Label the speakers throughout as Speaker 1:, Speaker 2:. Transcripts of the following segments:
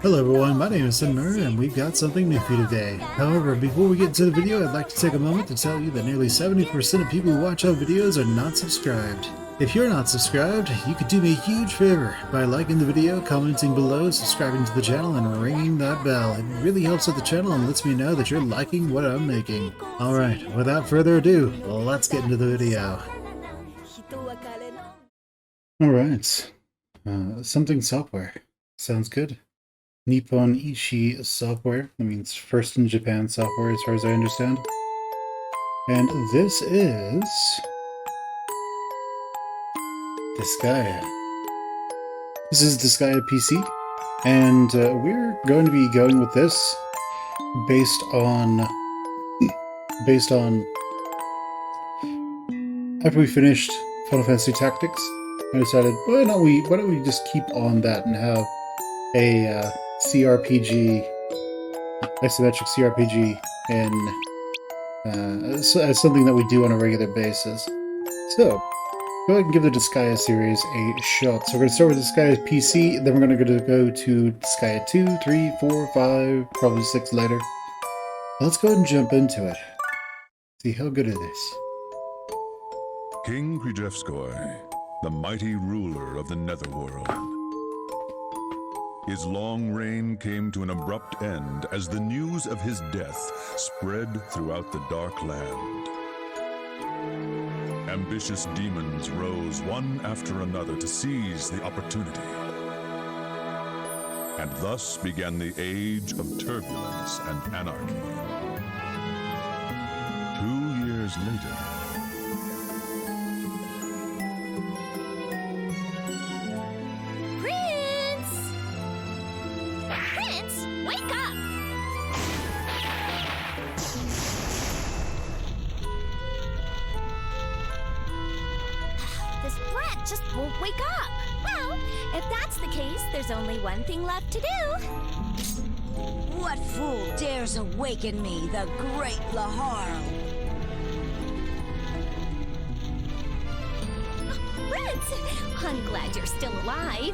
Speaker 1: Hello everyone, my name is Muir and we've got something new for you today. However, before we get into the video, I'd like to take a moment to tell you that nearly 70% of people who watch our videos are not subscribed. If you're not subscribed, you could do me a huge favor by liking the video, commenting below, subscribing to the channel, and ringing that bell. It really helps out the channel and lets me know that you're liking what I'm making. Alright, without further ado, let's get into the video. Alright, something software. Sounds good. Nippon Ishi software. That means first in Japan software as far as I understand. And this is Disgaea. This is Disgaea PC, and we're going to be going with this based on after we finished Final Fantasy Tactics, I decided why don't we just keep on that and have a CRPG, isometric CRPG, as something that we do on a regular basis. So, go ahead and give the Disgaea series a shot. So we're going to start with Disgaea PC, then we're going to go to Disgaea 2, 3, 4, 5, probably 6 later. Let's go ahead and jump into it. See how good it is.
Speaker 2: King Krijevskoi, the mighty ruler of the Netherworld. His long reign came to an abrupt end as the news of his death spread throughout the Dark Land. Ambitious demons rose one after another to seize the opportunity. And thus began the age of turbulence and anarchy. 2 years later,
Speaker 3: just won't wake up. Well, if that's the case, there's only one thing left to do.
Speaker 4: What fool dares awaken me, the great Laharl?
Speaker 3: Prince! I'm glad you're still alive.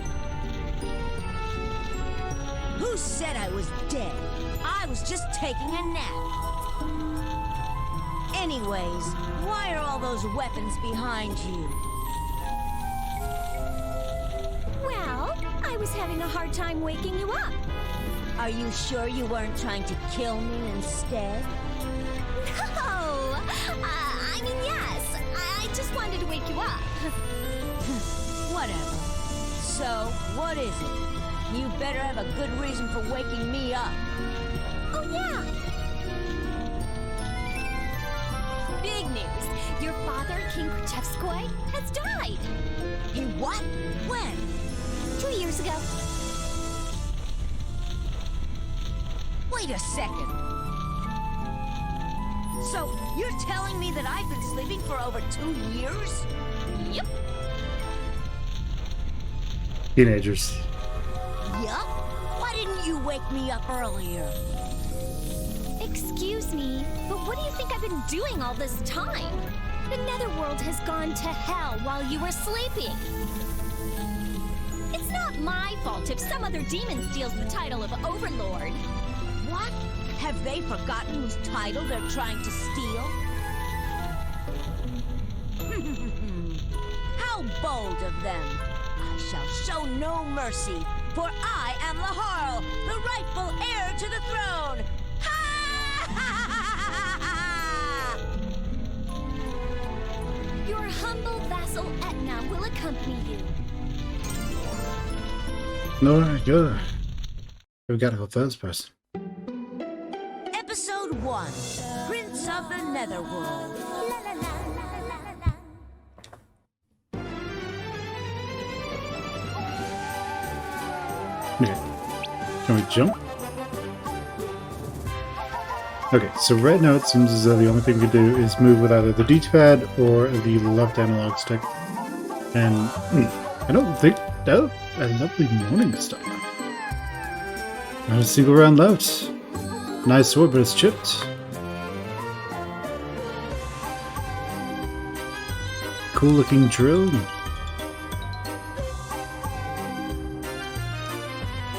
Speaker 4: Who said I was dead? I was just taking a nap. Anyways, why are all those weapons behind you?
Speaker 3: I was having a hard time waking you up.
Speaker 4: Are you sure you weren't trying to kill me instead?
Speaker 3: No! I mean, yes. I just wanted to wake you up.
Speaker 4: Whatever. So, what is it? You better have a good reason for waking me up.
Speaker 3: Oh, yeah. Big news. Your father, King Krijevskoi, has died.
Speaker 4: He what? When?
Speaker 3: 2 years ago.
Speaker 4: Wait a second. So, you're telling me that I've been sleeping for over 2 years?
Speaker 3: Yep.
Speaker 1: Teenagers.
Speaker 4: Yup? Why didn't you wake me up earlier?
Speaker 3: Excuse me, but what do you think I've been doing all this time? The Netherworld has gone to hell while you were sleeping. It's not my fault if some other demon steals the title of Overlord.
Speaker 4: What? Have they forgotten whose title they're trying to steal? How bold of them! I shall show no mercy, for I am Laharl, the rightful heir to the throne!
Speaker 3: Your humble vassal Etna will accompany you.
Speaker 1: No, good. We've got to go first person.
Speaker 4: Episode 1, Prince of the Netherworld.
Speaker 1: Okay. Can we jump? Okay, so right now it seems as though the only thing we can do is move with either the D-pad or the left analog stick. And I don't think... Oh, a lovely morning star. Not a single round left. Nice sword, but it's chipped. Cool looking drill.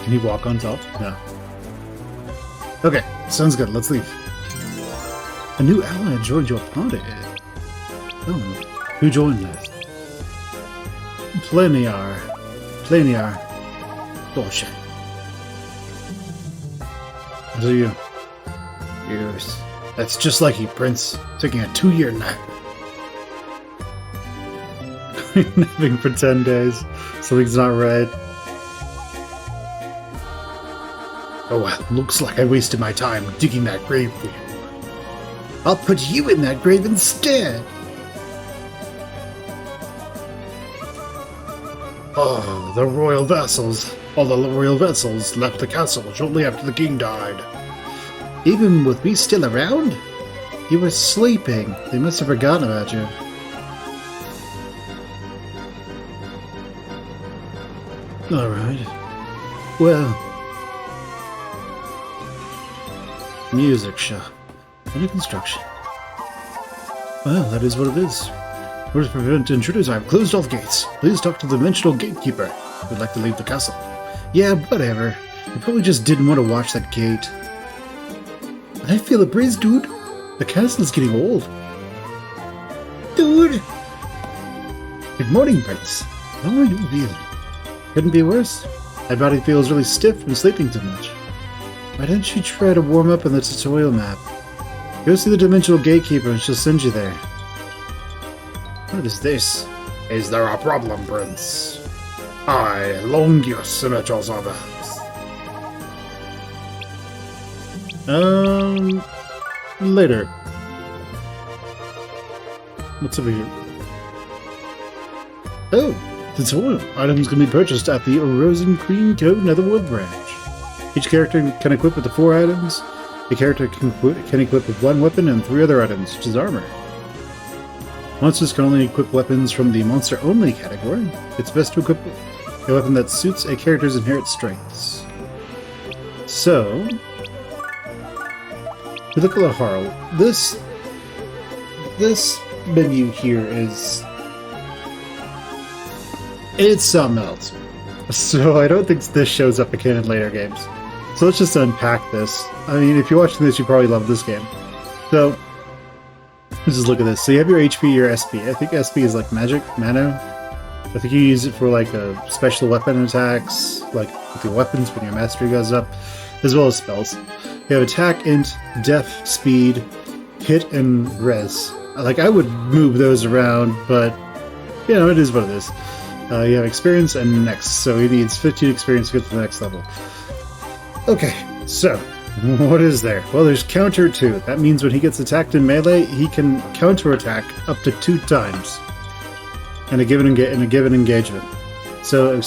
Speaker 1: Can he walk on top? No. Okay, sounds good. Let's leave. A new ally joined your party. Oh, who joined us? Pleniar. Oh shit. What are you? Years. That's just like you, Prince. Taking a 2-year nap. Napping for 10 days. Something's not right. Oh well, looks like I wasted my time digging that grave for you. I'll put you in that grave instead! Oh, the royal vessels. All the royal vessels left the castle shortly after the king died. Even with me still around? You were sleeping. They must have forgotten about you. Alright. Well. Music shop. Under construction. Well, that is what it is. In order to prevent intruders, I have closed all the gates. Please talk to the dimensional gatekeeper. Would like to leave the castle. Yeah, whatever. You probably just didn't want to watch that gate. I feel a breeze, dude. The castle's getting old. Dude! Good morning, Prince. How are you feeling? Couldn't be worse. My body feels really stiff from sleeping too much. Why don't you try to warm up on the tutorial map? Go see the dimensional gatekeeper and she'll send you there. What is this? Is there a problem, Prince? I Longius Images others. Later. What's over here? Oh, tutorial. Items can be purchased at the Rosen Queen Code Netherworld branch. Each character can equip with the 4 items. The character can equip with 1 weapon and 3 other items, such as armor. Monsters can only equip weapons from the monster-only category. It's best to equip a weapon that suits a character's inherent strengths. So, we look at Laharl. This menu here is... it's something else. So I don't think this shows up again in later games. So let's just unpack this. I mean, if you're watching this, you probably love this game. So, let's just look at this. So you have your HP, your SP. I think SP is like magic, mana. I think you use it for like a special weapon attacks, like with your weapons when your mastery goes up, as well as spells. You have attack, int, def, speed, hit, and res. Like, I would move those around, but, you know, it is what it is. You have experience and next, so he needs 15 experience to get to the next level. Okay, so, what is there? Well, there's counter 2. That means when he gets attacked in melee, he can counterattack up to 2 times in a given engagement. So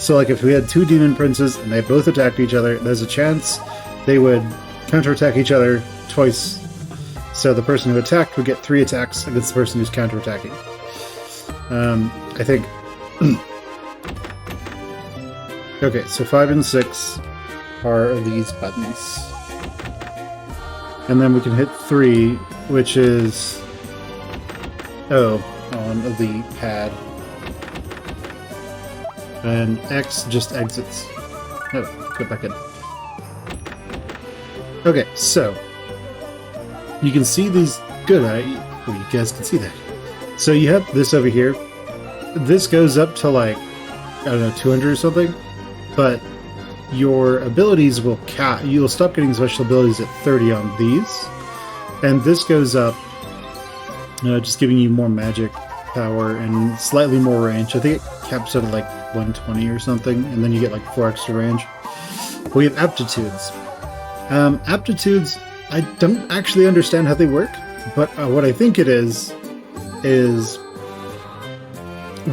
Speaker 1: like if we had 2 demon princes and they both attacked each other, there's a chance they would counterattack each other twice. So the person who attacked would get 3 attacks against the person who's counterattacking. I think. Okay, so 5 and 6 are these buttons. And then we can hit 3, which is O on the pad. And X just exits. Oh, go back in. Okay, so you can see these. Good, well, you guys can see that. So you have this over here. This goes up to like, I don't know, 200 or something. But your abilities will cap. You'll stop getting special abilities at 30 on these. And this goes up, just giving you more magic power and slightly more range. I think it caps out at like 120 or something, and then you get like 4 extra range. We have aptitudes. Aptitudes, I don't actually understand how they work, but what I think it is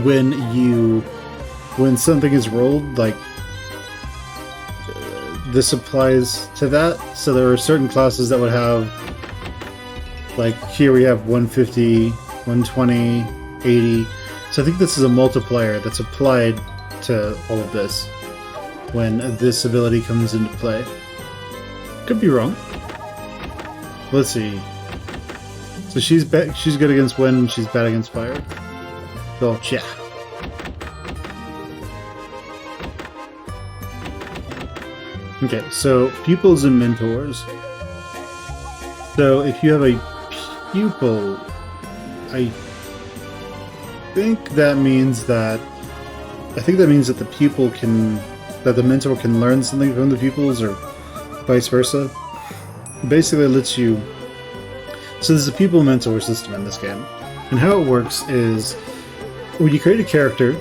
Speaker 1: when something is rolled, like this applies to that. So there are certain classes that would have, like here we have 150, 120, 80. So I think this is a multiplier that's applied to all of this when this ability comes into play. Could be wrong. Let's see. So she's good against wind, she's bad against fire. Gotcha. Okay, so Pupils and Mentors. So if you have a pupil, I think that means that the pupil can, that the mentor can learn something from the pupils, or vice versa. Basically, it lets you. So there's a pupil mentor system in this game, and how it works is when you create a character,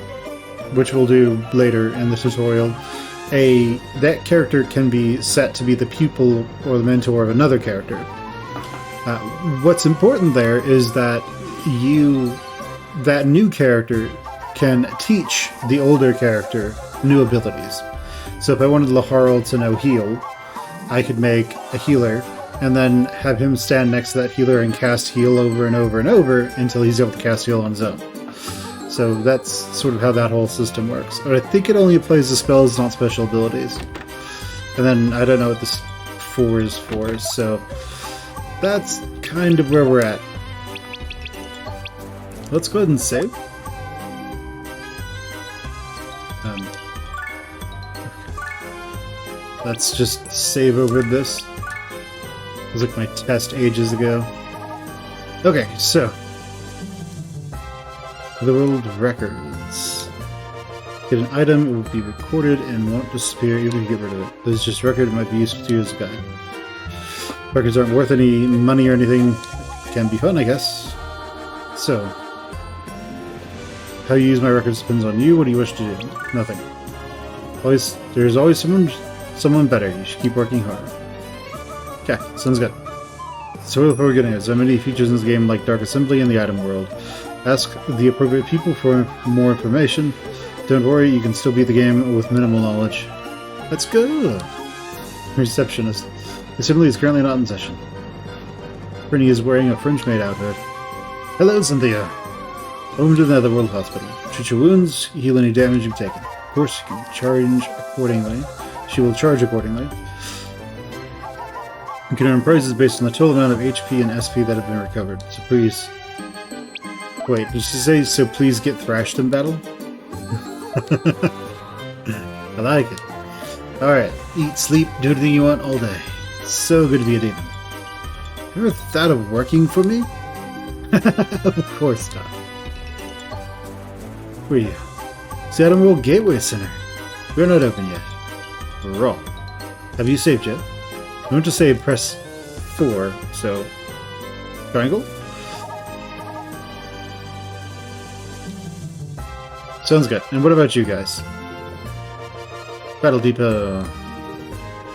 Speaker 1: which we'll do later in the tutorial, that character can be set to be the pupil or the mentor of another character. What's important there is that that new character can teach the older character new abilities. So if I wanted Laharl to know heal, I could make a healer and then have him stand next to that healer and cast heal over and over and over until he's able to cast heal on his own. So that's sort of how that whole system works. But I think it only applies to spells, not special abilities. And then I don't know what this 4 is for, so that's kind of where we're at. Let's go ahead and save. Let's just save over this. It was like my test ages ago. Okay, so the world records. Get an item, it will be recorded and won't disappear even if you get rid of it. This is just a record, it might be useful to you as a guide. Records aren't worth any money or anything. Can be fun, I guess. So, how you use my records depends on you. What do you wish to do? Nothing. There's always someone better. You should keep working hard. Okay, sounds good. So before we get into it, there are many features in this game like Dark Assembly and the item world. Ask the appropriate people for more information. Don't worry, you can still beat the game with minimal knowledge. That's good. Receptionist. Assembly is currently not in session. Brittany is wearing a French maid outfit. Hello, Cynthia. Welcome to the Netherworld Hospital. Treat your wounds, heal any damage you've taken. Of course, you can charge accordingly. She will charge accordingly. You can earn prizes based on the total amount of HP and SP that have been recovered. So please... Wait, did she say, so please get thrashed in battle? I like it. Alright, eat, sleep, do anything you want all day. It's so good to be a demon. Ever thought of working for me? Of course not. Where are you? Seattle World Gateway Center. We're not open yet. Wrong. Have you saved yet? I want to save, press 4, so... Triangle? Sounds good. And what about you guys? Battle Depot.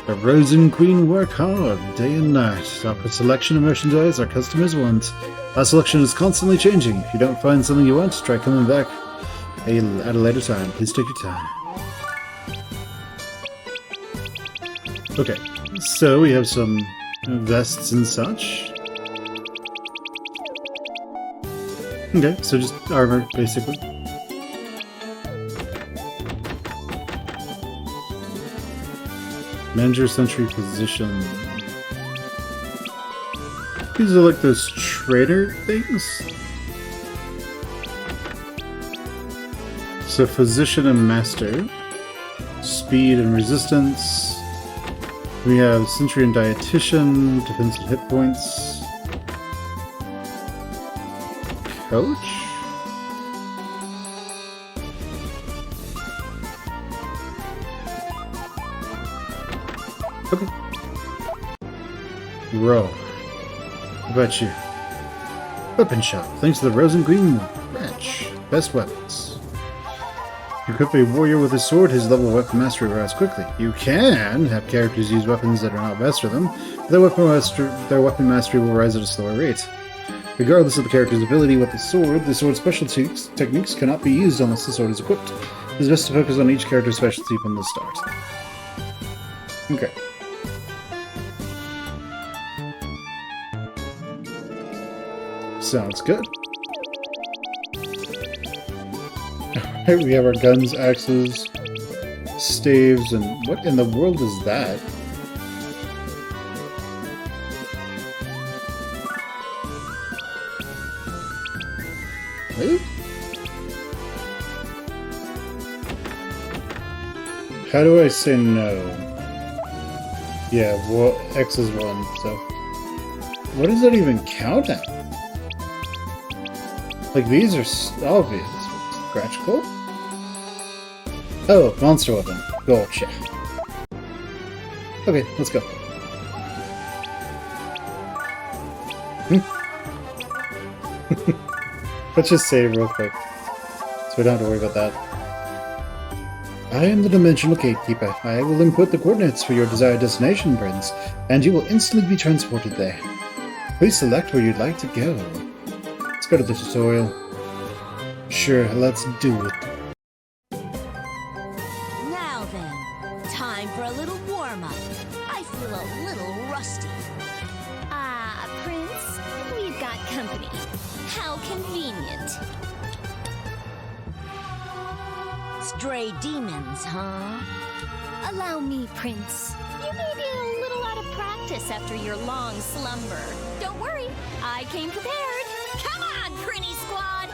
Speaker 1: The Rosen Queen work hard, day and night. Our selection of merchandise our customers want. Our selection is constantly changing. If you don't find something you want, try coming back at a later time. Please take your time. Okay, so we have some vests and such. Okay, so just armor, basically. Manager Sentry Position. These are like those trader things. So Physician and Master. Speed and Resistance. We have Sentry and Dietitian. Defense and Hit Points. Coach? Okay. Row. How about you? Weapon shop. Thanks to the Rosen Green branch. Best weapons. You equip a warrior with a sword, his level of weapon mastery rises quickly. You can have characters use weapons that are not best for them, but their weapon mastery will rise at a slower rate. Regardless of the character's ability with the sword's special techniques cannot be used unless the sword is equipped. It is best to focus on each character's specialty from the start. Okay. Sounds good. Alright, we have our guns, axes, staves, and what in the world is that? Hey? How do I say no? Yeah, well, X is 1, so... What does that even count at? Like, these are obvious. Scratch gold? Oh, monster weapon. Gotcha. Okay, let's go. Let's just save real quick, so we don't have to worry about that. I am the Dimensional Gatekeeper. I will input the coordinates for your desired destination, Prince, and you will instantly be transported there. Please select where you'd like to go. Let's go to the tutorial. Sure, let's do it.
Speaker 4: Now then, time for a little warm-up. I feel a little rusty.
Speaker 3: Ah, Prince, we've got company. How convenient.
Speaker 4: Stray demons, huh?
Speaker 3: Allow me, Prince. You may be a little out of practice after your long slumber. Don't worry, I came prepared. Come on, Prinny Squad!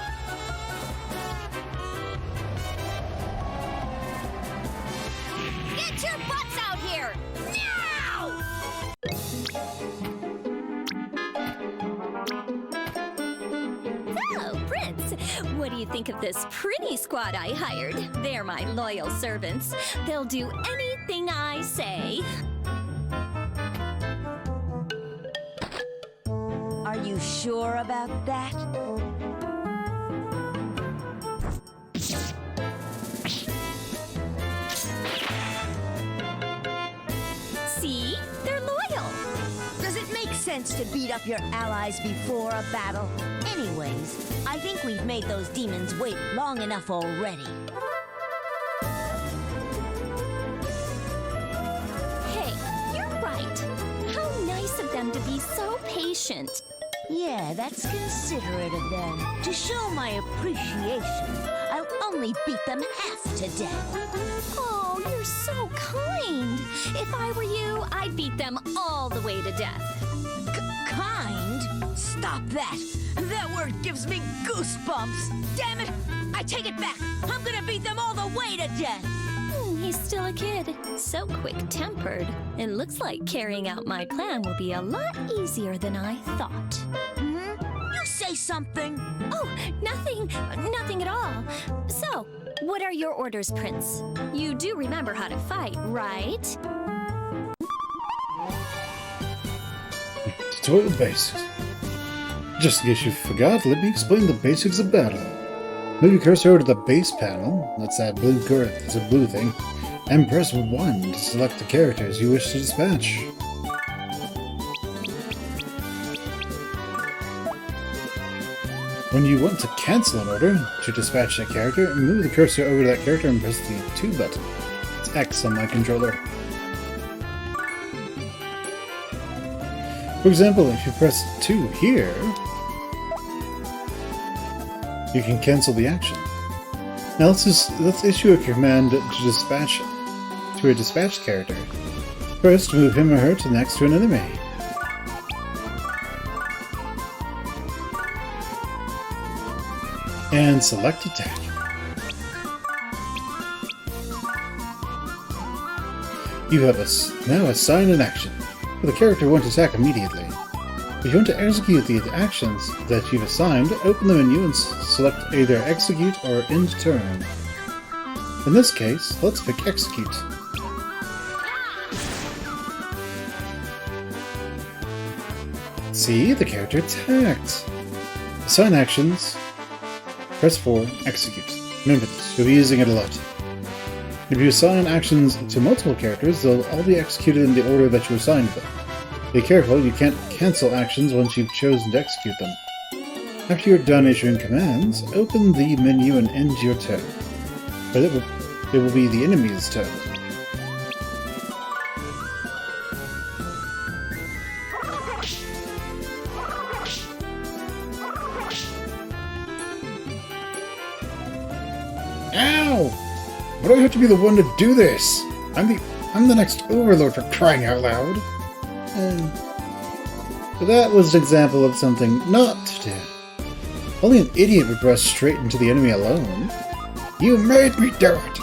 Speaker 3: Get your butts out here! Now! Oh, Prince, what do you think of this pretty squad I hired? They're my loyal servants. They'll do anything I say.
Speaker 4: Are you sure about that?
Speaker 3: See? They're loyal.
Speaker 4: Does it make sense to beat up your allies before a battle? Anyways, I think we've made those demons wait long enough already.
Speaker 3: Hey, you're right. How nice of them to be so patient.
Speaker 4: Yeah, that's considerate of them. To show my appreciation, I'll only beat them half to death.
Speaker 3: Oh, you're so kind. If I were you, I'd beat them all the way to death.
Speaker 4: Kind? Stop that! That word gives me goosebumps! Damn it! I take it back! I'm gonna beat them all the way to death!
Speaker 3: He's still a kid, so quick-tempered. It looks like carrying out my plan will be a lot easier than I thought.
Speaker 4: Hmm? You say something!
Speaker 3: Oh, nothing at all. So, what are your orders, Prince? You do remember how to fight, right?
Speaker 1: Tutorial basics. Just in case you forgot, let me explain the basics of battle. Move your cursor over to the base panel, that's that blue it's a blue thing, and press 1 to select the characters you wish to dispatch. When you want to cancel an order to dispatch that character, move the cursor over to that character and press the 2 button. It's X on my controller. For example, if you press 2 here, you can cancel the action. Now let's issue a command to dispatch to a dispatched character. First, move him or her to next to an enemy. And select attack. You have now assigned an action. For the character won't attack immediately. If you want to execute the actions that you've assigned, open the menu and select either Execute or End Turn. In this case, let's pick Execute. See, the character attacked. Assign actions. Press 4, Execute. Remember this, you'll be using it a lot. If you assign actions to multiple characters, they'll all be executed in the order that you assigned them. Be careful, you can't cancel actions once you've chosen to execute them. After you're done issuing commands, open the menu and end your turn. But it will be the enemy's turn. Ow! Why do I have to be the one to do this? I'm the next overlord, for crying out loud. So that was an example of something not to do. Only an idiot would rush straight into the enemy alone. You made me do it!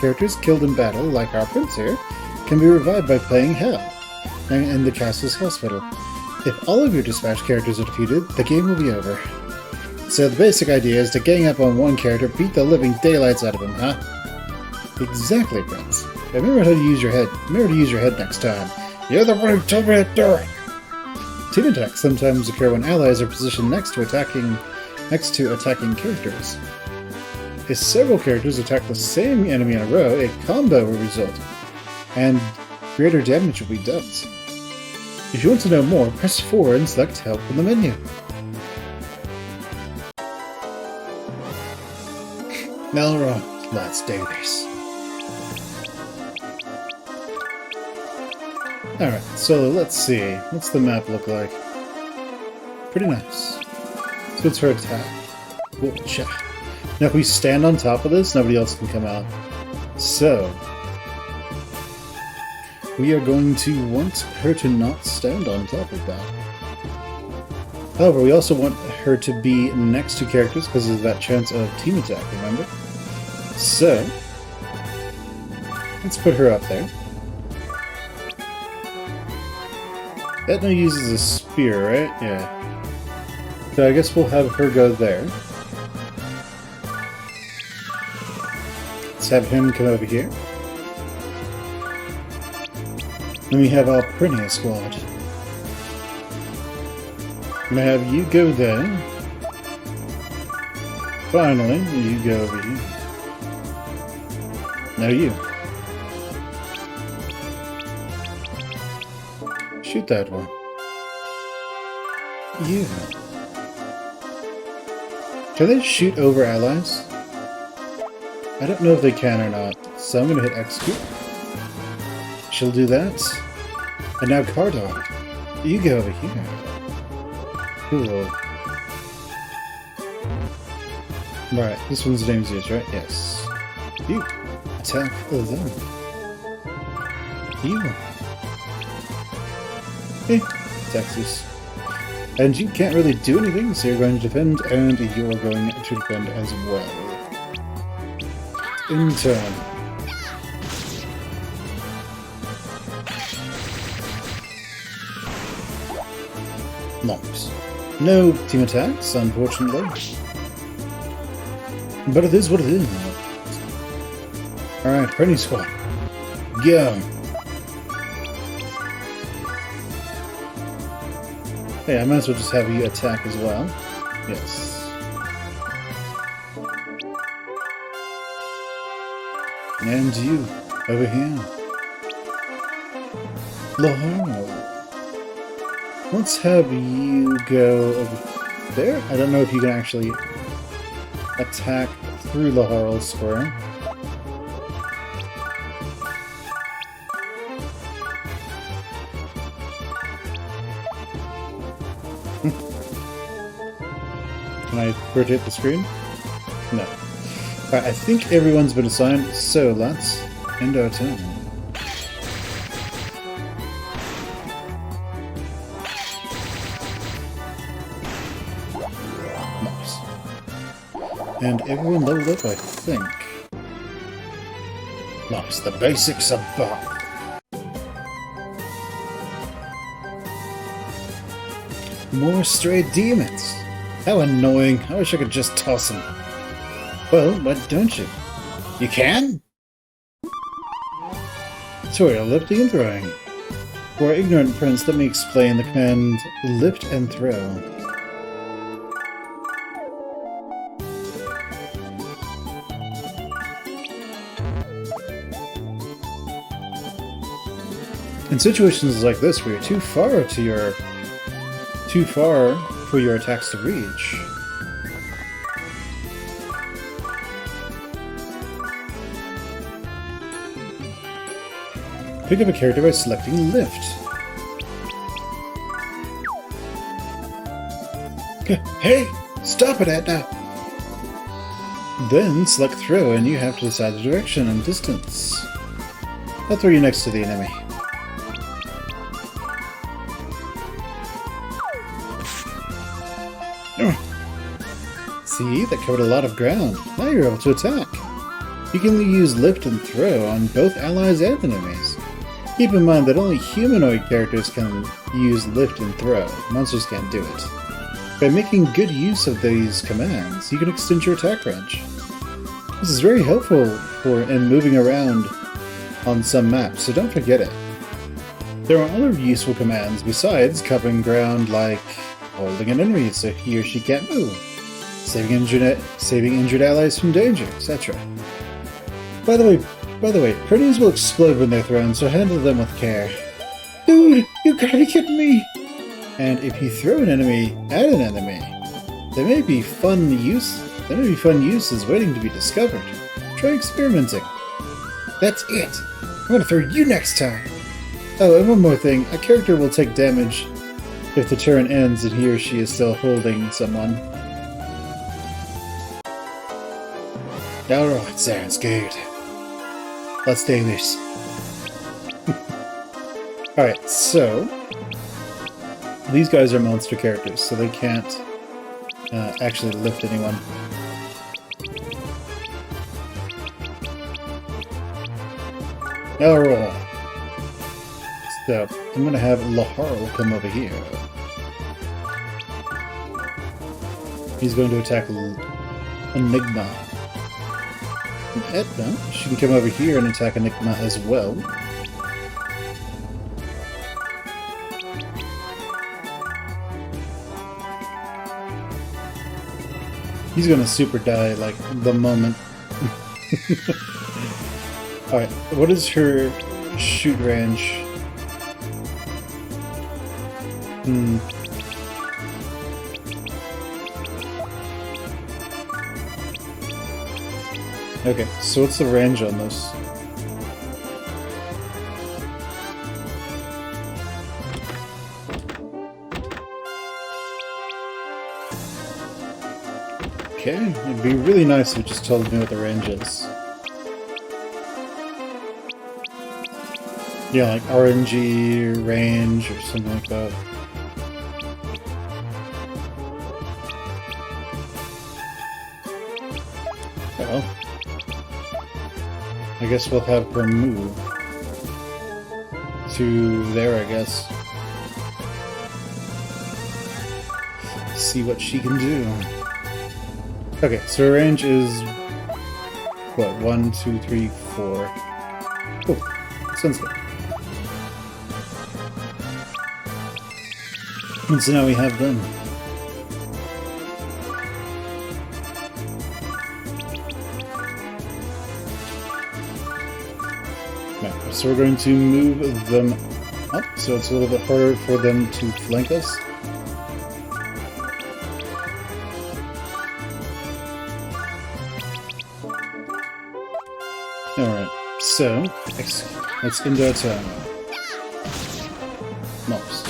Speaker 1: Characters killed in battle, like our prince here, can be revived by playing Hell. in the castle's hospital. If all of your dispatch characters are defeated, the game will be over. So the basic idea is to gang up on one character, beat the living daylights out of him, huh? Exactly, Prince. Remember how to use your head. Remember to use your head next time. You're the one who told me to do it! Team attacks sometimes occur when allies are positioned next to attacking characters. If several characters attack the same enemy in a row, a combo will result, and greater damage will be dealt. If you want to know more, press 4 and select Help in the menu. Alright, let's do this. Alright, so let's see. What's the map look like? Pretty nice. So it's her attack. Whoa, now if we stand on top of this, nobody else can come out. So we are going to want her to not stand on top of that. However, we also want her to be next to characters because of that chance of team attack, remember? So let's put her up there. Etna uses a spear, right? Yeah. So I guess we'll have her go there. Let's have him come over here. Then we have our Prinia squad. I'm gonna have you go there. Finally, you go over here. Now you. Shoot that one. You. Can they shoot over allies? I don't know if they can or not, so I'm gonna hit execute. She'll do that. And now Cardog, you go over here. Cool. Right, this one's name's yours, right? Yes. You. Attack them. You. Hey, Texas. And you can't really do anything, so you're going to defend, and you're going to defend as well. In turn. Nice. No team attacks, unfortunately. But it is what it is. Alright, Pretty Squad. Go! Hey, I might as well just have you attack as well. Yes. And you, over here. Lahoro. Let's have you go over there. I don't know if you can actually attack through Laharl's square. Can I rotate the screen? No. Alright, I think everyone's been assigned, so let's end our turn. Nice. And everyone leveled up, I think. Nice, the basics are back. More stray demons! How annoying. I wish I could just toss them. Well, why don't you? You can? Sorry, lifting and throwing. For our ignorant prince, let me explain the command lift and throw. In situations like this where you're too far for your attacks to reach. Pick up a character by selecting Lift. Hey! Stop it, Etna! Then select Throw and you have to decide the direction and distance. I'll throw you next to the enemy. See, that covered a lot of ground. Now you're able to attack. You can use Lift and Throw on both allies and enemies. Keep in mind that only humanoid characters can use lift and throw. Monsters can't do it. By making good use of these commands, you can extend your attack range. This is very helpful in moving around on some maps, so don't forget it. There are other useful commands besides covering ground, like holding an enemy so he or she can't move, saving injured allies from danger, etc. By the way, pretties will explode when they're thrown, so handle them with care. Dude, you gotta be kidding me! And if you throw an enemy at an enemy, there may be fun uses waiting to be discovered. Try experimenting. That's it! I'm gonna throw you next time! Oh, and one more thing. A character will take damage if the turn ends and he or she is still holding someone. Alright, sounds good. Let's do this. Alright, so these guys are monster characters, so they can't actually lift anyone. Alright. So, I'm gonna have Laharl come over here. He's going to attack Enigma. And Etna, she can come over here and attack Enigma as well. He's gonna super die, like, the moment. Alright, what is her shoot range? Okay, so what's the range on this? Okay, it'd be really nice if you just told me what the range is. Yeah, like RNG range or something like that. Well, I guess we'll have her move to there, I guess. See what she can do. Okay, so her range is what? 1, 2, 3, 4. Oh, sounds good. And so now we have them. Right, so we're going to move them up, so it's a little bit harder for them to flank us. Alright, so let's end our turn. Mobs.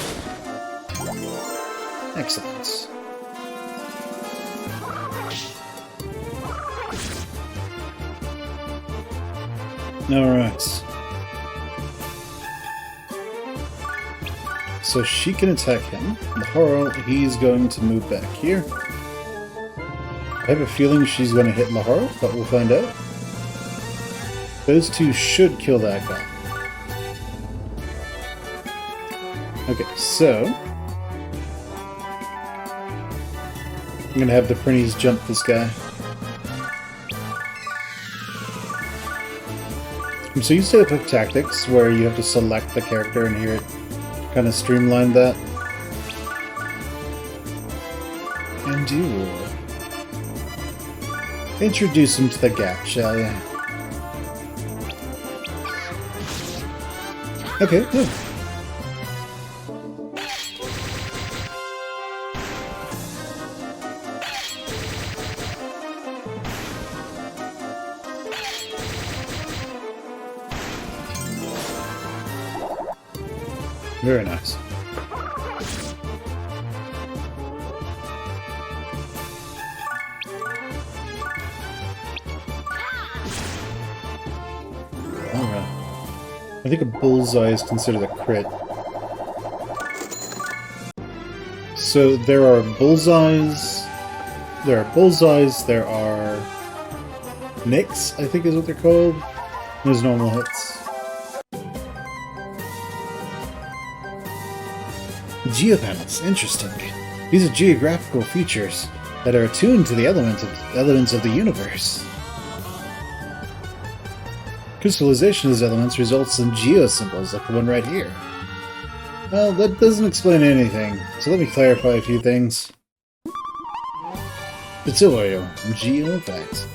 Speaker 1: Excellent. Alright. So she can attack him. Laharl, he's going to move back here. I have a feeling she's going to hit Laharl, but we'll find out. Those two should kill that guy. Okay, so I'm gonna have the Prinnies jump this guy. I'm so used to Epic Tactics where you have to select the character and hear it kind of streamline that. And you introduce him to the gap, shall ya? Okay, good. Very nice. Alright. I think a bullseye is considered a crit. So there are bullseyes, there are nicks, I think is what they're called. There's normal hits. Geopanels, interesting. These are geographical features that are attuned to the elements of the universe. Crystallization of these elements results in geosymbols, like the one right here. Well, that doesn't explain anything, so let me clarify a few things. Tutorial, Geo-effects.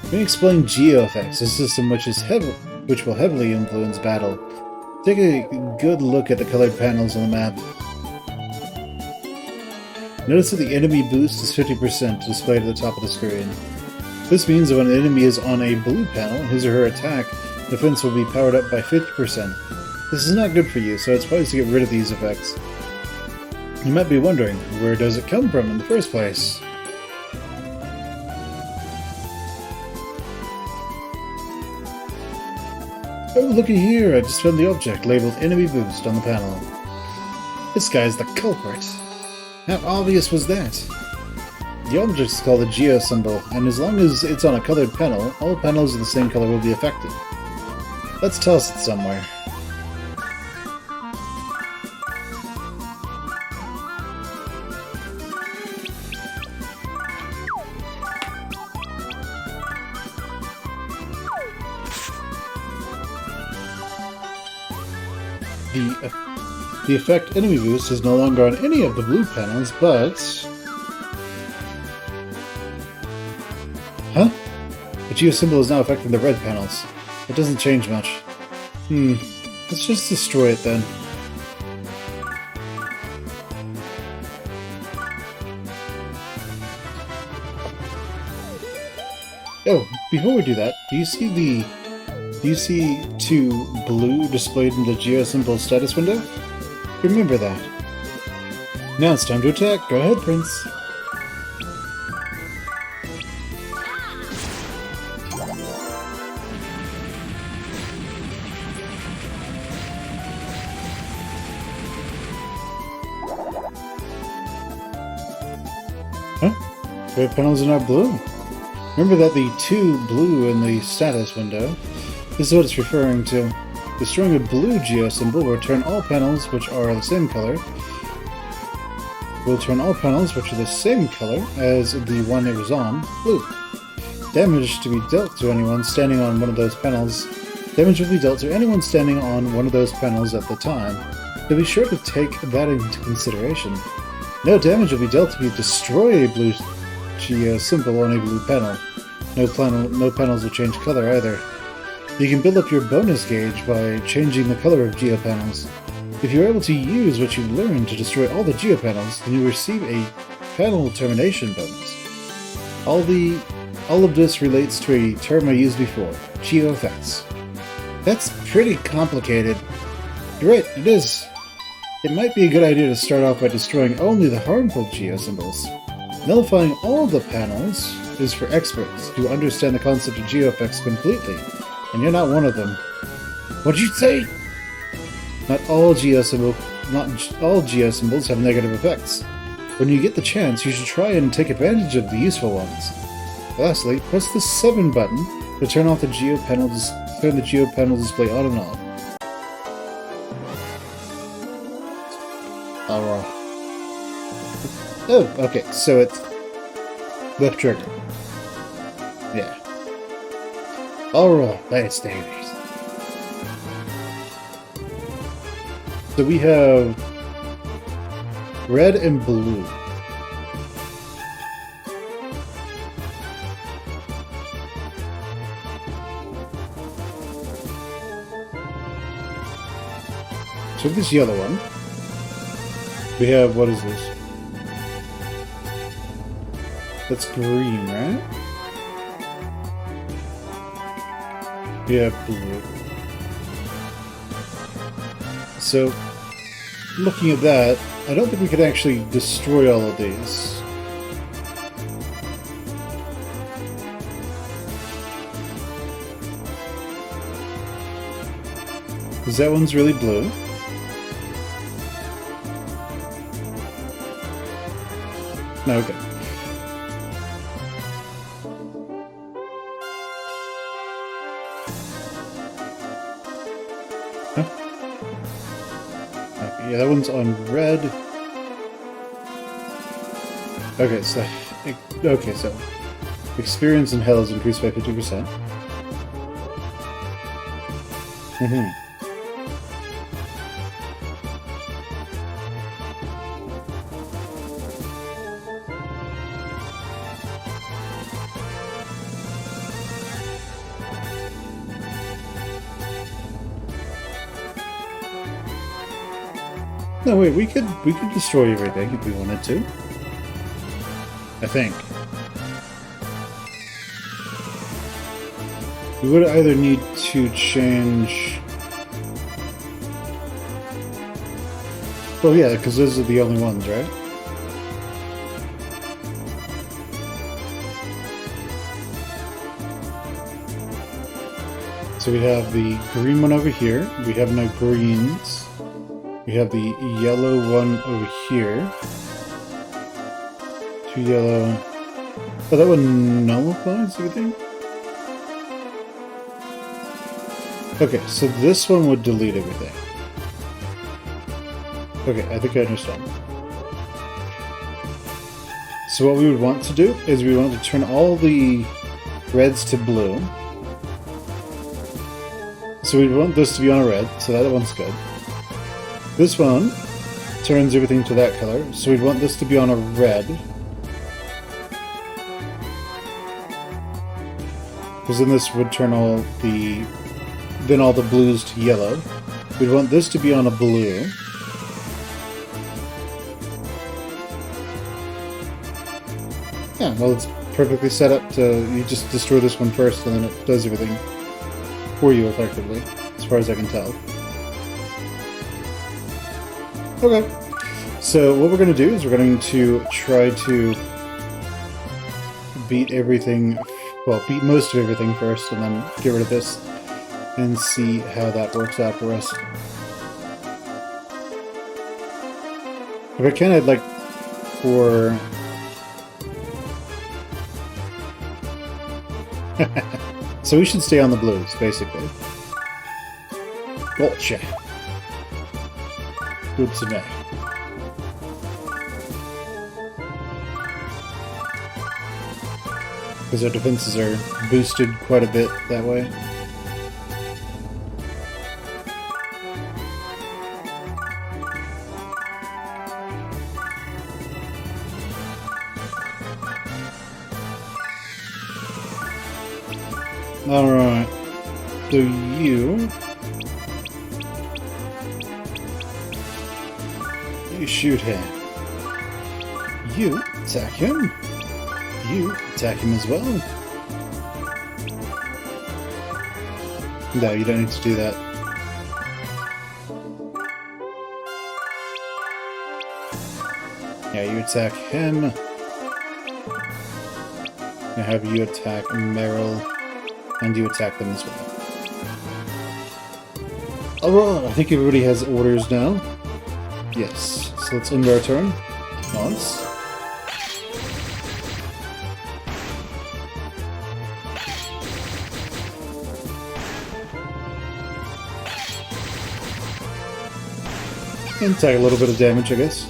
Speaker 1: Let me explain Geo-effects, a system which will heavily influence battle. Take a good look at the colored panels on the map. Notice that the enemy boost is 50% displayed at the top of the screen. This means that when an enemy is on a blue panel, his or her attack defense will be powered up by 50%. This is not good for you, so it's wise to get rid of these effects. You might be wondering, where does it come from in the first place? Oh, looky here, I just found the object labeled Enemy Boost on the panel. This guy's the culprit. How obvious was that? The object is called a geosymbol, and as long as it's on a colored panel, all panels of the same color will be affected. Let's toss it somewhere. The effect Enemy Boost is no longer on any of the blue panels, but... Huh? The geosymbol is now affecting the red panels. It doesn't change much. Let's just destroy it then. Oh, before we do that, do you see 2 blue displayed in the geosymbol status window? Remember that. Now it's time to attack. Go ahead, Prince. Huh? Red panels are not blue. Remember that the 2 blue in the status window is what it's referring to. Destroying a blue geosymbol will turn all panels which are the same color. Will turn all panels which are the same color as the one it was on blue. Damage to be dealt to anyone standing on one of those panels. Damage will be dealt to anyone standing on one of those panels at the time. So be sure to take that into consideration. No damage will be dealt if you destroy a blue geosymbol on a blue panel. No panels will change color either. You can build up your bonus gauge by changing the color of geopanels. If you're able to use what you've learned to destroy all the geopanels, then you receive a panel termination bonus. All of this relates to a term I used before, geo effects. That's pretty complicated. You're right, it is. It might be a good idea to start off by destroying only the harmful geosymbols. Nullifying all the panels is for experts who understand the concept of geo effects completely. And you're not one of them. What'd you say? Not all geosymbols have negative effects. When you get the chance, you should try and take advantage of the useful ones. Lastly, press the 7 button to turn off the geopanel display on and off. Alright. Oh, okay, so it's left trigger. Yeah. Alright, thanks, Davies. So we have red and blue. So this yellow one, we have, what is this? That's green, right? Yeah, blue. So, looking at that, I don't think we could actually destroy all of these. Because that one's really blue. No, okay. Yeah, that one's on red. Okay, so experience in hell is increased by 50%. No, wait, we could destroy everything if we wanted to. I think. We would either need to change... Well, yeah, because those are the only ones, right? So we have the green one over here. We have no greens. We have the yellow one over here. 2 yellow. Oh, that one nullifies everything? Okay, so this one would delete everything. Okay, I think I understand. So what we would want to do is we want to turn all the reds to blue. So we want this to be on a red, so that one's good. This one turns everything to that color, so we'd want this to be on a red. Because then this would turn all the blues to yellow. We'd want this to be on a blue. Yeah, well, it's perfectly set up to, you just destroy this one first and then it does everything for you effectively, as far as I can tell. Okay, so what we're going to do is we're going to try to beat everything, well, beat most of everything first and then get rid of this and see how that works out for us. If I can, I'd like for... So we should stay on the blues, basically. Gotcha. Good to know. Because our defenses are boosted quite a bit that way. Alright. So you shoot him. You attack him. You attack him as well. No, you don't need to do that. Yeah, you attack him. I have you attack Meryl, and you attack them as well. Alright, I think everybody has orders now. Yes, so let's end our turn. Once. And take a little bit of damage, I guess.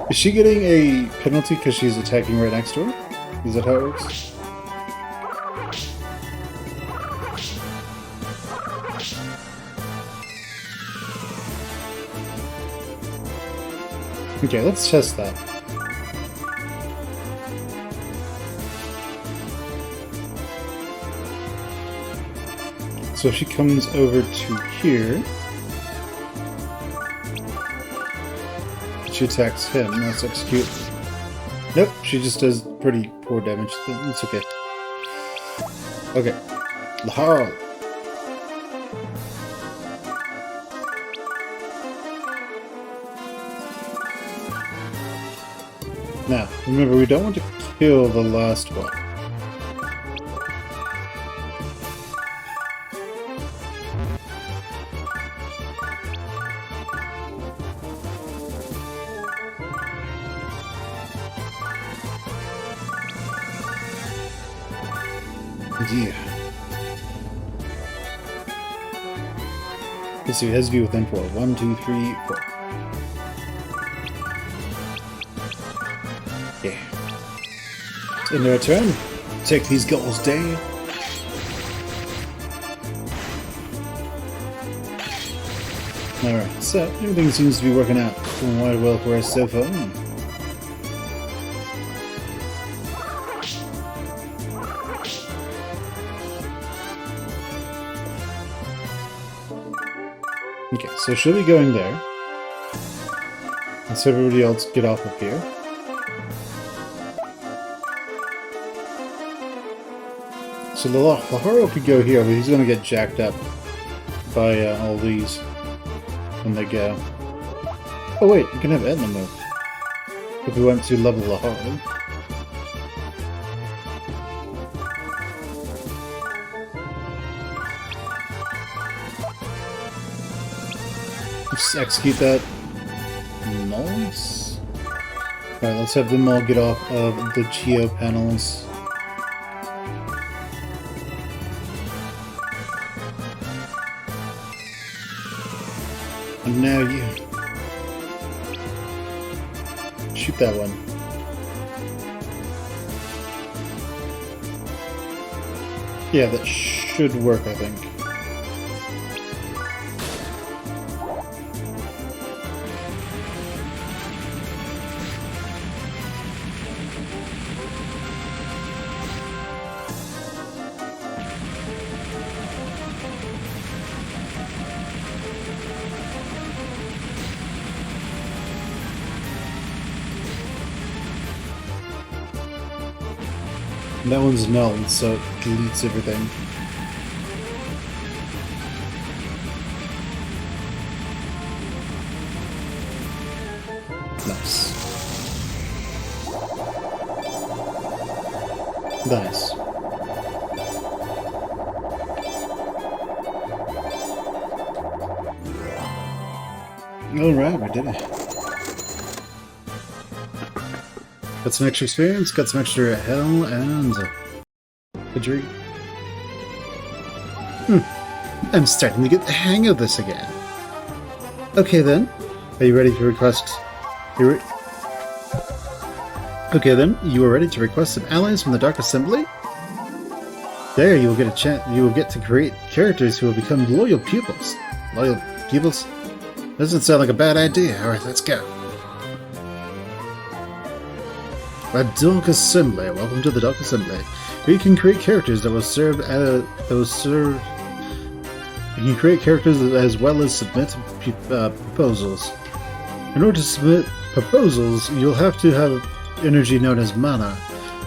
Speaker 1: Is she getting a penalty because she's attacking right next to her? Is that how it works? Okay, let's test that. So if she comes over to here, she attacks him. Let's execute. Nope, she just does pretty poor damage. It's okay. Okay. Lahar. Now, remember, we don't want to kill the last one. Yeah. Let's see, it has to be within 4. 1, 2, 3, 4. Yeah. It's in their turn. Take these goals, Day. Alright, so everything seems to be working out quite well for us so far. Okay, so she'll be going there. Let's everybody else get off of here. So Laharo could go here, but he's going to get jacked up by all these when they go. Oh wait, you can have Etna move. If we went to level Laharo. Just execute that. Nice. Alright, let's have them all get off of the Geo panels. And now you shoot that one. Yeah, that should work, I think. And that one's null, so it deletes everything. Nice. Nice. Alright, we did it. Got some extra experience, got some extra hell, and a dream. I'm starting to get the hang of this again. Okay then, are you ready to request... Okay then, you are ready to request some allies from the Dark Assembly? There, you will get a chance. You will get to create characters who will become loyal pupils. Loyal pupils? Doesn't sound like a bad idea. Alright, let's go. A Dark Assembly. Welcome to the Dark Assembly. We can create characters that will serve as We can create characters as well as submit proposals. In order to submit proposals, you'll have to have energy known as mana.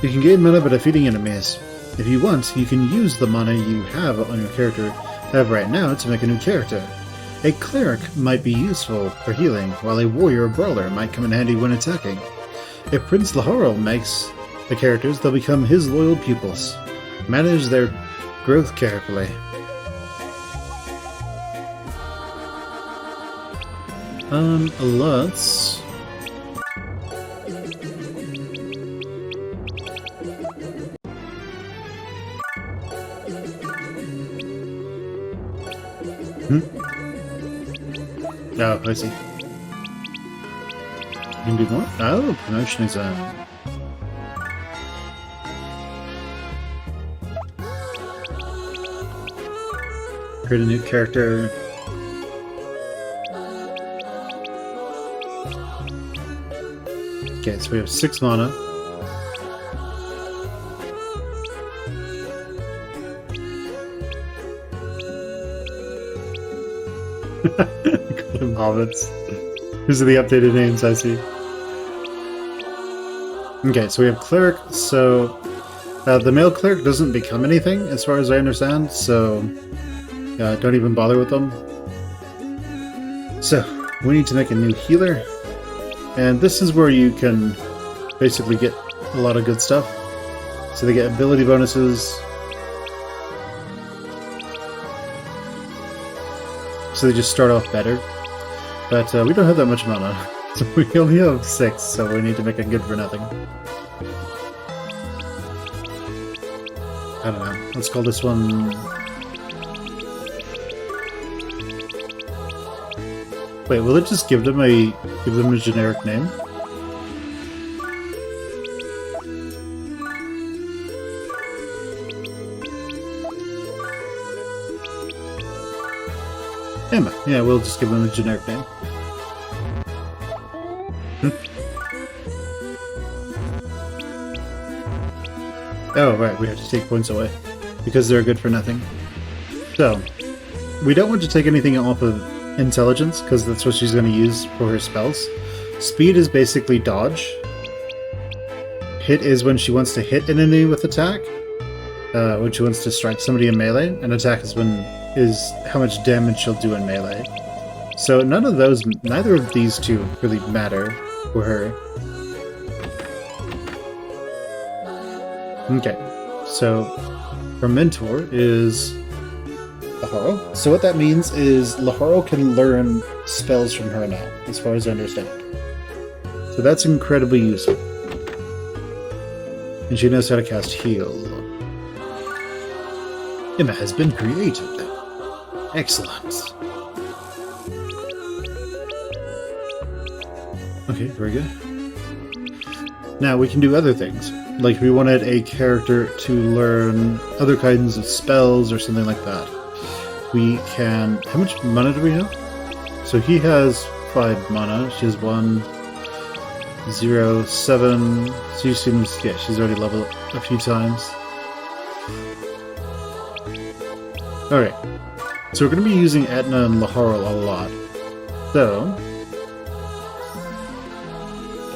Speaker 1: You can gain mana by defeating enemies. If you want, you can use the mana you have on your character right now to make a new character. A Cleric might be useful for healing, while a Warrior or Brawler might come in handy when attacking. If Prince Laharo makes the characters, they'll become his loyal pupils. Manage their growth carefully. Let's... Oh, I see. You can do more? Oh, promotion exam. Create a new character. Okay, so we have 6 mana. Call them hobbits. These are the updated names I see. Okay, so we have Cleric, so the male Cleric doesn't become anything as far as I understand, so don't even bother with them. So, we need to make a new healer, and this is where you can basically get a lot of good stuff. So they get ability bonuses. So they just start off better. But we don't have that much mana. So we only have 6, so we need to make it good for nothing. I don't know. Let's call this one... Wait, will it just give them a generic name? Emma. Yeah, we'll just give them a generic name. Oh, right, we have to take points away because they're good for nothing. So, we don't want to take anything off of intelligence because that's what she's going to use for her spells. Speed is basically dodge. Hit is when she wants to hit an enemy with attack. When she wants to strike somebody in melee. And attack is how much damage she'll do in melee. So neither of these two really matter for her. Okay, so her mentor is Laharo. So what that means is Laharo can learn spells from her now, as far as I understand. So that's incredibly useful. And she knows how to cast Heal. Emma has been created. Excellent. Okay, very good. Now we can do other things. Like if we wanted a character to learn other kinds of spells or something like that. We can... How much mana do we have? So he has 5 mana. She has 1, 0, 7. She seems... Yeah, she's already leveled up a few times. Alright. So we're going to be using Etna and Laharo a lot. So...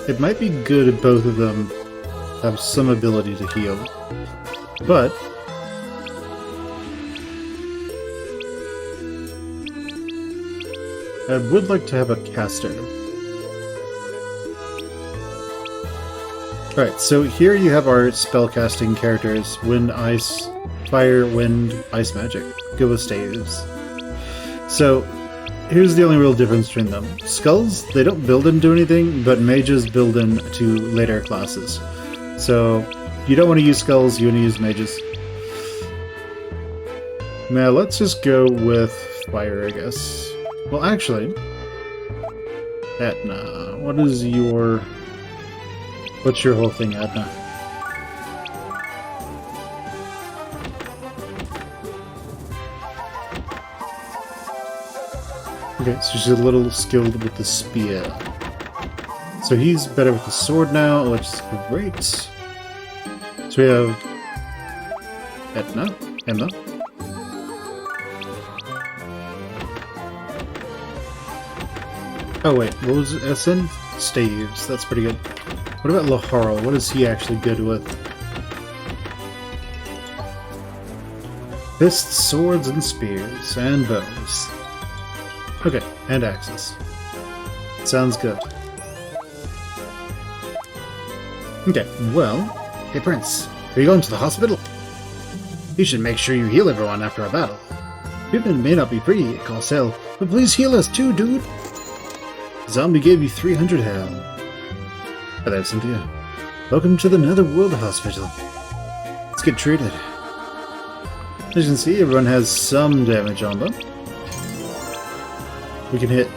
Speaker 1: It might be good if both of them have some ability to heal. But... I would like to have a caster. Alright, so here you have our spellcasting characters. Wind, ice, fire, wind, ice magic. Go with staves. So, here's the only real difference between them. Skulls, they don't build into anything, but mages build into later classes. So, you don't want to use skulls, you want to use mages. Now, let's just go with fire, I guess. Well, actually, Etna, what's your whole thing, Etna? Okay, so she's a little skilled with the spear. So he's better with the sword now, which is great. So we have Etna, Emma. Oh wait, what was it? SN? Staves, that's pretty good. What about Laharo? What is he actually good with? Fists, swords, and spears, and bows. Okay, and axes. Sounds good. Okay, well... Hey Prince, are you going to the hospital? You should make sure you heal everyone after a battle. Treatment may not be pretty at Cosell, but please heal us too, dude! Zombie gave you 300 hell. Hello, Cynthia. Welcome to the Netherworld Hospital. Let's get treated. As you can see, everyone has some damage on them. We can hit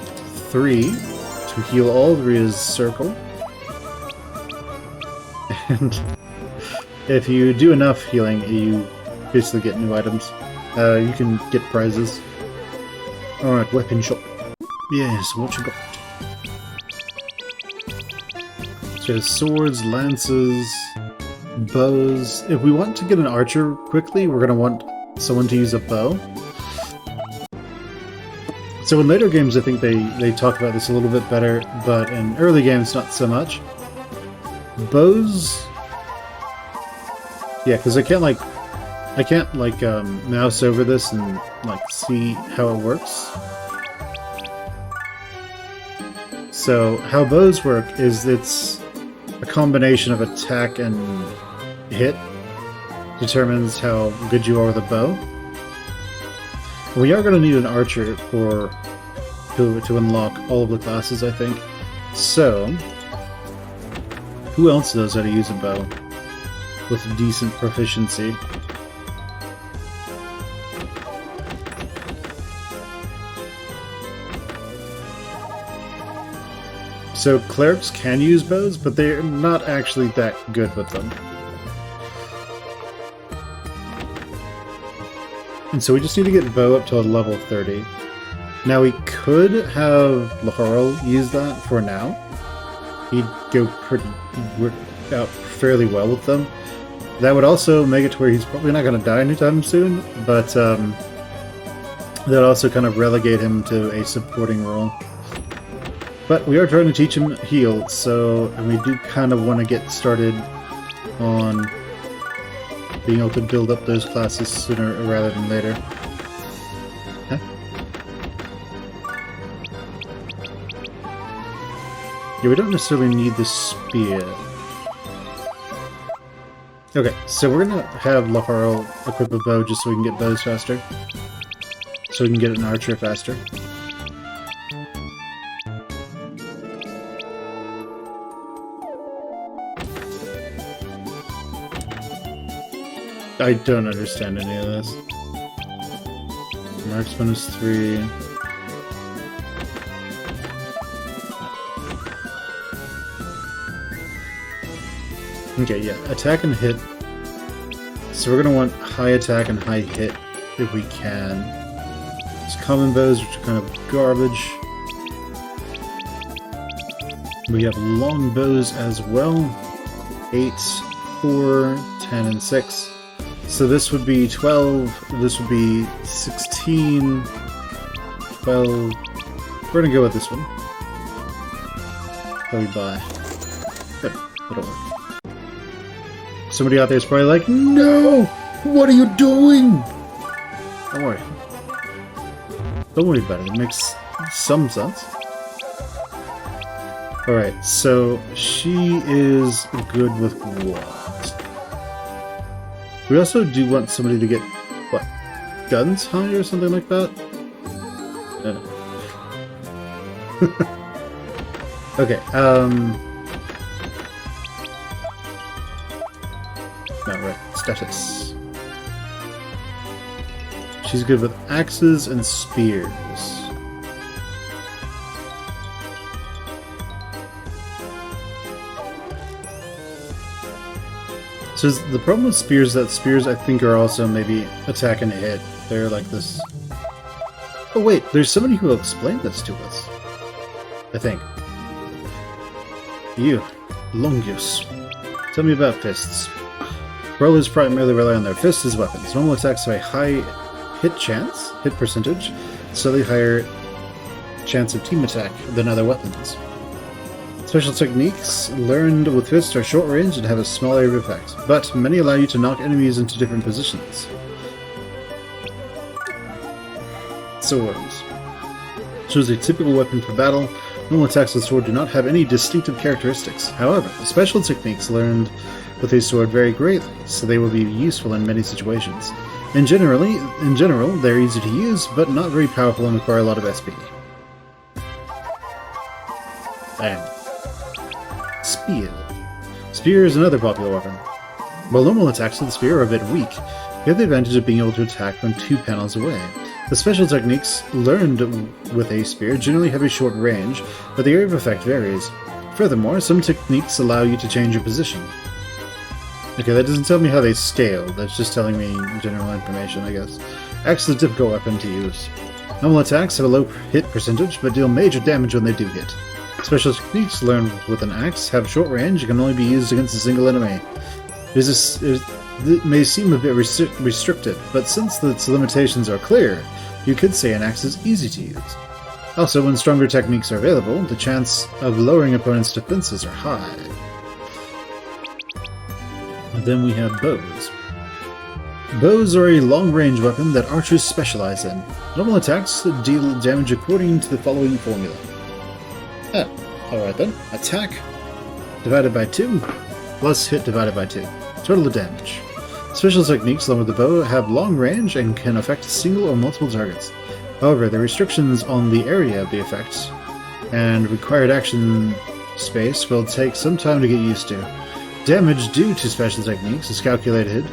Speaker 1: 3 to heal all of Ria's circle. And if you do enough healing, you basically get new items. You can get prizes. Alright, weapon shop. Yes, what you got? So there's swords, lances, bows. If we want to get an archer quickly, we're going to want someone to use a bow. So in later games, I think they talk about this a little bit better, but in early games, not so much. Bows... Yeah, because I can't mouse over this and like see how it works. So how bows work is it's a combination of attack and hit determines how good you are with a bow. We are going to need an archer to unlock all of the classes, I think. So, who else knows how to use a bow with decent proficiency? So clerics can use bows, but they're not actually that good with them. And so we just need to get bow up to level 30. Now we could have Laharl use that for now. He'd go work out fairly well with them. That would also make it to where he's probably not going to die anytime soon, but that also kind of relegate him to a supporting role. But we are trying to teach him heal, and we do kind of want to get started on being able to build up those classes sooner rather than later. Huh? Yeah, we don't necessarily need the spear. Okay, so we're gonna have Laharl equip a bow just so we can get bows faster. So we can get an archer faster. I don't understand any of this. Marksman is 3. Okay, yeah, attack and hit. So we're gonna want high attack and high hit if we can. It's common bows, which are kind of garbage. We have long bows as well. 8, 4, 10, and 6. So this would be 12, this would be 16, 12. We're gonna go with this one. Probably buy. Good, that'll work. Somebody out there is probably like, no! What are you doing? Don't worry. Don't worry about it. It makes some sense. Alright, so she is good with what? We also do want somebody to get, what, guns high or something like that? Okay, no, right, status. She's good with axes and spears. So the problem with spears is that spears, I think, are also maybe attack and hit. They're like this... Oh wait, there's somebody who will explain this to us. I think. You, Longus. Tell me about fists. Brawlers primarily rely on their fists as weapons. Normal attacks have a high hit percentage, slightly higher chance of team attack than other weapons. Special techniques learned with fists are short range and have a small area of effect, but many allow you to knock enemies into different positions. Swords. Choose a typical weapon for battle. Normal attacks with sword do not have any distinctive characteristics. However, the special techniques learned with a sword vary greatly, so they will be useful in many situations. In general, they're easy to use, but not very powerful and require a lot of SP. And spear. Spear is another popular weapon. While normal attacks with the spear are a bit weak, you have the advantage of being able to attack from 2 panels away. The special techniques learned with a spear generally have a short range, but the area of effect varies. Furthermore, some techniques allow you to change your position. Okay, that doesn't tell me how they scale, that's just telling me general information, I guess. Axe is a difficult weapon to use. Normal attacks have a low hit percentage, but deal major damage when they do hit. Special techniques learned with an axe have short range and can only be used against a single enemy. It may seem a bit restricted, but since its limitations are clear, you could say an axe is easy to use. Also, when stronger techniques are available, the chance of lowering opponents' defenses are high. Then we have bows. Bows are a long-range weapon that archers specialize in. Normal attacks deal damage according to the following formula. Alright then. Attack divided by 2 plus hit divided by 2. Total of damage. Special techniques along with the bow have long range and can affect single or multiple targets. However, the restrictions on the area of the effect and required action space will take some time to get used to. Damage due to special techniques is calculated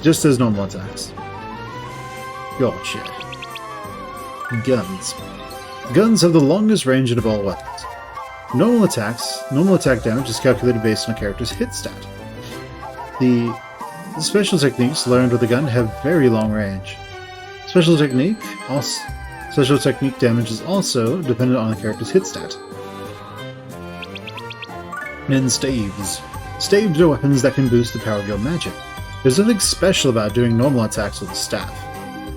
Speaker 1: just as normal attacks. Gotcha. Guns. Guns have the longest range of all weapons. Normal attack damage is calculated based on a character's hit stat. The special techniques learned with a gun have very long range. Special technique damage is also dependent on the character's hit stat. And staves. Staves are weapons that can boost the power of your magic. There's nothing special about doing normal attacks with a staff.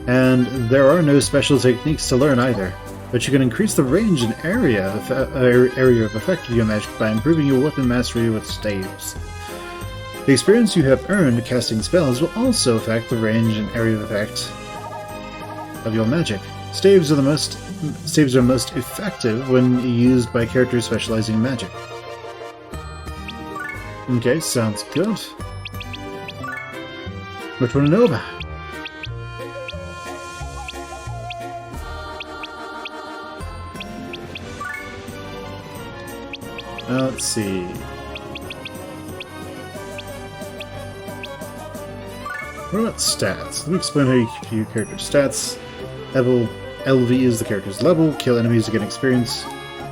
Speaker 1: And there are no special techniques to learn either, but you can increase the range and area of effect of your magic by improving your weapon mastery with staves. The experience you have earned casting spells will also affect the range and area of effect of your magic. Staves are most effective when used by characters specializing in magic. Okay, sounds good. What do you want to know about? Let's see. What about stats? Let me explain how you view your character's stats. LV is the character's level. Kill enemies to get experience.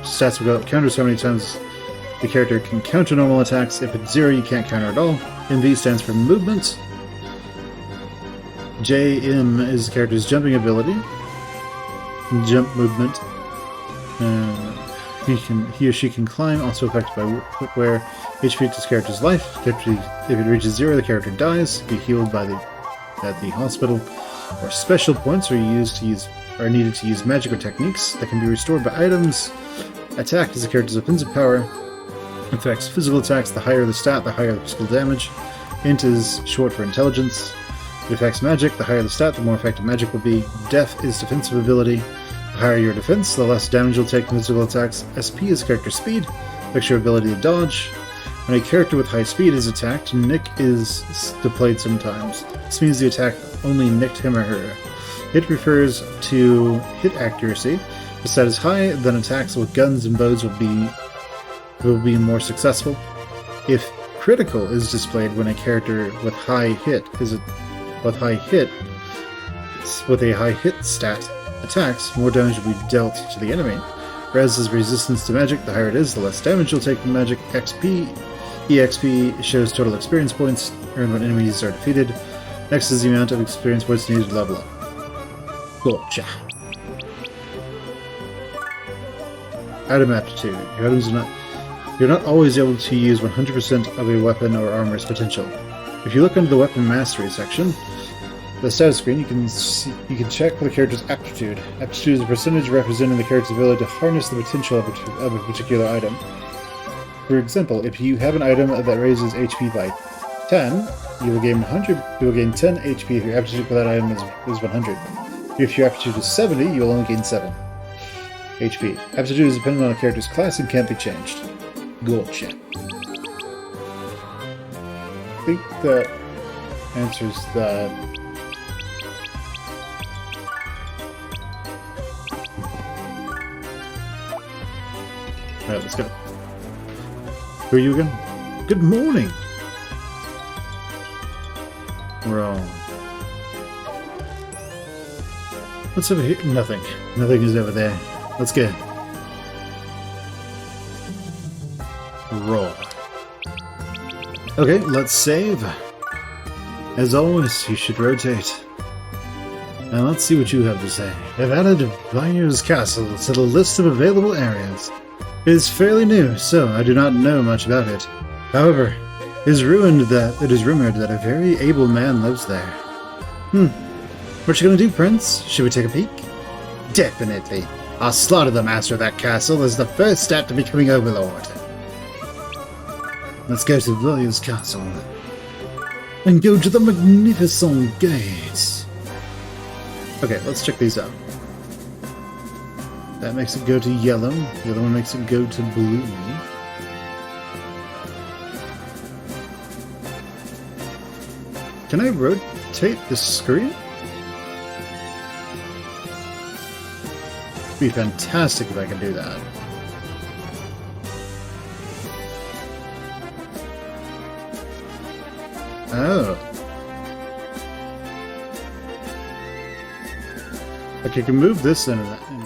Speaker 1: Stats will go up. Counters how many times the character can counter normal attacks. If it's 0, you can't counter at all. MV stands for movement. JM is the character's jumping ability. Jump movement. He or she can climb, also affected by footwear. HP to this character's life. If it reaches 0, the character dies. Be healed at the hospital. Or special points are needed to use magic or techniques that can be restored by items. Attack is the character's offensive power. Affects physical attacks. The higher the stat, the higher the physical damage. Int is short for intelligence. It affects magic. The higher the stat, the more effective magic will be. Def is defensive ability. The higher your defense, the less damage you'll take from physical attacks. SP is character speed. Affects your ability to dodge. When a character with high speed is attacked, Nick is deployed sometimes. This means the attack only nicked him or her. Hit refers to hit accuracy. If the stat is high, then attacks with guns and bows will be more successful. If critical is displayed when a character with a high hit stat attacks, more damage will be dealt to the enemy. Res is resistance to magic. The higher it is, the less damage you'll take from magic. EXP shows total experience points earned when enemies are defeated. Next is the amount of experience points needed to level up. Gotcha. Item aptitude. Your items you're not always able to use 100% of a weapon or armor's potential. If you look under the weapon mastery section, the status screen, you can check for the character's aptitude. Aptitude is a percentage representing the character's ability to harness the potential of a particular item. For example, if you have an item that raises HP by 10, you will gain 10 HP if your aptitude for that item is 100. If your aptitude is 70, you will only gain 7 HP. Aptitude is dependent on a character's class and can't be changed. Gotcha. I think that answers that. Alright, let's go. Who are you again? Good morning! Wrong. What's over here? Nothing. Nothing is over there. Let's go. Roll. Okay, let's save. As always, you should rotate. Now let's see what you have to say. I've added Vineyards Castle to the list of available areas. It is fairly new, so I do not know much about it. However, it is rumored that a very able man lives there. What you gonna do, Prince? Should we take a peek? Definitely. I'll slaughter the master of that castle as the first step to becoming Overlord. Let's go to Vineyards Castle and go to the magnificent gates. Okay, let's check these out. That makes it go to yellow. The other one makes it go to blue. Can I rotate the screen? It'd be fantastic if I could do that. Oh. Like I can move this in and